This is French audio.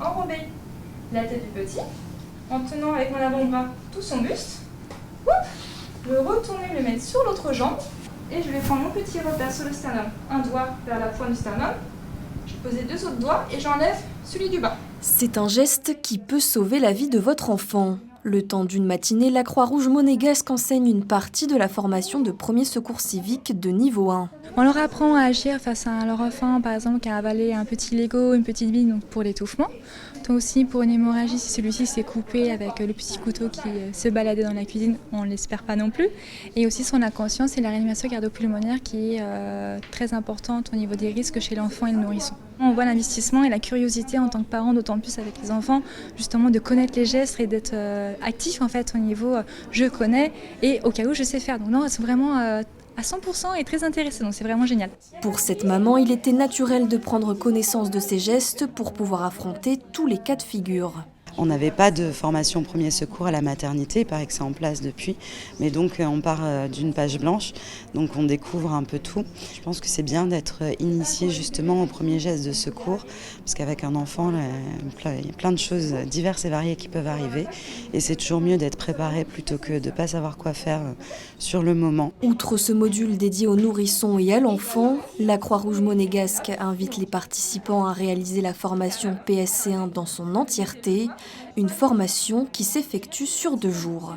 enrober la tête du petit, en tenant avec mon avant-bras tout son buste. Oup, le retourner, le mettre sur l'autre jambe. Et je vais prendre mon petit repère sur le sternum. Un doigt vers la pointe du sternum. Je vais poser 2 autres doigts et j'enlève celui du bas. C'est un geste qui peut sauver la vie de votre enfant. Le temps d'une matinée, la Croix-Rouge monégasque enseigne une partie de la formation de premier secours civique de niveau 1. On leur apprend à agir face à leur enfant, par exemple, qui a avalé un petit Lego, une petite bille, donc pour l'étouffement. Donc aussi pour une hémorragie, si celui-ci s'est coupé avec le petit couteau qui se baladait dans la cuisine, on ne l'espère pas non plus. Et aussi son inconscience et la réanimation cardio-pulmonaire qui est très importante au niveau des risques chez l'enfant et le nourrisson. On voit l'investissement et la curiosité en tant que parent, d'autant plus avec les enfants, justement de connaître les gestes et d'être actif en fait au niveau je connais et au cas où je sais faire. Donc non, c'est vraiment à 100% et très intéressé, donc c'est vraiment génial. Pour cette maman, il était naturel de prendre connaissance de ces gestes pour pouvoir affronter tous les cas de figure. On n'avait pas de formation premier secours à la maternité, il paraît que c'est en place depuis, mais donc on part d'une page blanche, donc on découvre un peu tout. Je pense que c'est bien d'être initié justement aux premiers gestes de secours, parce qu'avec un enfant, il y a plein de choses diverses et variées qui peuvent arriver, et c'est toujours mieux d'être préparé plutôt que de ne pas savoir quoi faire sur le moment. Outre ce module dédié aux nourrissons et à l'enfant, la Croix-Rouge monégasque invite les participants à réaliser la formation PSC1 dans son entièreté, une formation qui s'effectue sur 2 jours.